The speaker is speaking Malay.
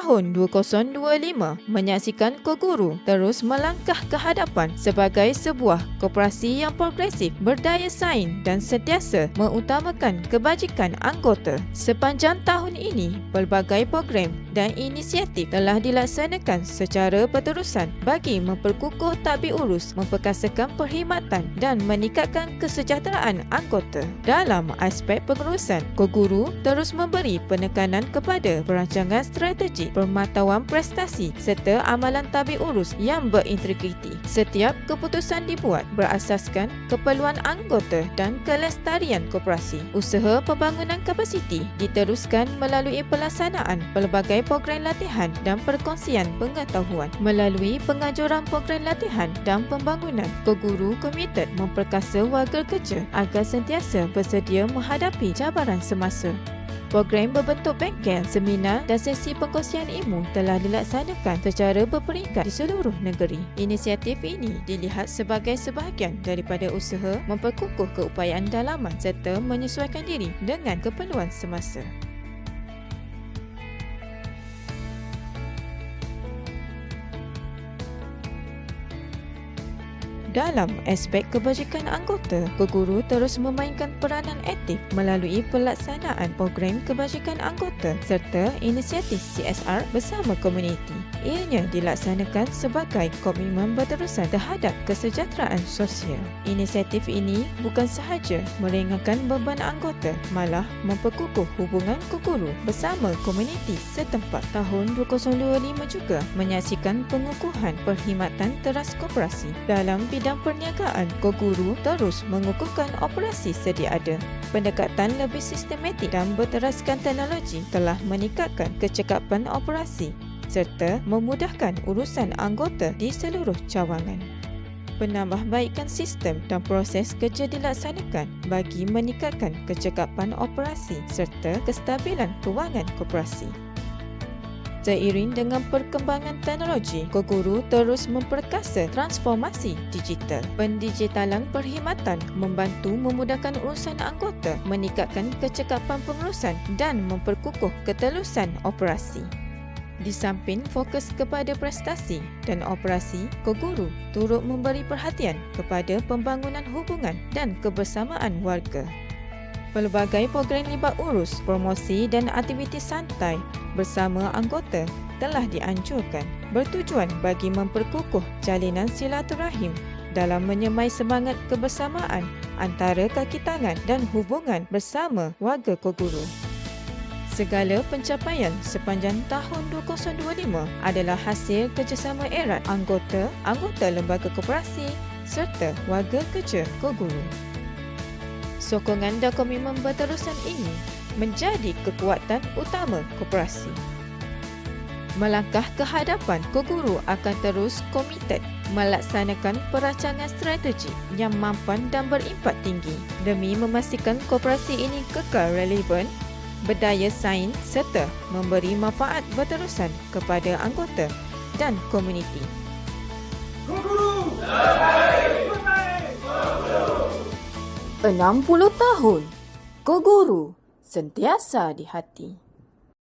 tahun 2025 menyaksikan Koguru terus melangkah ke hadapan sebagai sebuah koperasi yang progresif, berdaya saing dan sentiasa mengutamakan kebajikan anggota. Sepanjang tahun ini, pelbagai program dan inisiatif telah dilaksanakan secara berterusan bagi memperkukuh tadbir urus, memperkasakan perkhidmatan dan meningkatkan kesejahteraan anggota. Dalam aspek pengurusan, Koguru terus memberi penekanan kepada perancangan strategi, pemantauan prestasi serta amalan tadbir urus yang berintegriti. Setiap keputusan dibuat berasaskan keperluan anggota dan kelestarian koperasi. Usaha pembangunan kapasiti diteruskan melalui pelaksanaan pelbagai program latihan dan perkongsian pengetahuan. Melalui penganjuran program latihan dan pembangunan, Koguru komited memperkasa warga kerja agar sentiasa bersedia menghadapi cabaran semasa. Program berbentuk bengkel, seminar dan sesi perkongsian ilmu telah dilaksanakan secara berperingkat di seluruh negeri. Inisiatif ini dilihat sebagai sebahagian daripada usaha memperkukuh keupayaan dalaman serta menyesuaikan diri dengan keperluan semasa. Dalam aspek kebajikan anggota, Koguru terus memainkan peranan aktif melalui pelaksanaan program kebajikan anggota serta inisiatif CSR bersama komuniti. Ianya dilaksanakan sebagai komitmen berterusan terhadap kesejahteraan sosial. Inisiatif ini bukan sahaja meringankan beban anggota, malah memperkukuh hubungan Koguru bersama komuniti setempat. Tahun 2025 juga menyaksikan pengukuhan perkhidmatan teras koperasi. Dalam bidang perniagaan, Koguru terus mengukuhkan operasi sedia ada. Pendekatan lebih sistematik dan berteraskan teknologi telah meningkatkan kecekapan operasi serta memudahkan urusan anggota di seluruh cawangan. Penambahbaikan sistem dan proses kerja dilaksanakan bagi meningkatkan kecekapan operasi serta kestabilan kewangan koperasi. Seiring dengan perkembangan teknologi, Koguru terus memperkasa transformasi digital. Pendigitalan perkhidmatan membantu memudahkan urusan anggota, meningkatkan kecekapan pengurusan dan memperkukuh ketelusan operasi. Di samping fokus kepada prestasi dan operasi, Koguru turut memberi perhatian kepada pembangunan hubungan dan kebersamaan warga. Pelbagai program libat urus, promosi dan aktiviti santai bersama anggota telah dianjurkan, bertujuan bagi memperkukuh jalinan silaturahim dalam menyemai semangat kebersamaan antara kaki tangan dan hubungan bersama warga Koguru. Segala pencapaian sepanjang tahun 2025 adalah hasil kerjasama erat anggota lembaga koperasi serta warga kerja Koguru. Sokongan dan komitmen berterusan ini menjadi kekuatan utama koperasi. Melangkah ke hadapan, Koguru akan terus komited melaksanakan perancangan strategi yang mampan dan berimpak tinggi demi memastikan koperasi ini kekal relevan, berdaya saing serta memberi manfaat berterusan kepada anggota dan komuniti. Koguru! 60 tahun, Koguru sentiasa di hati.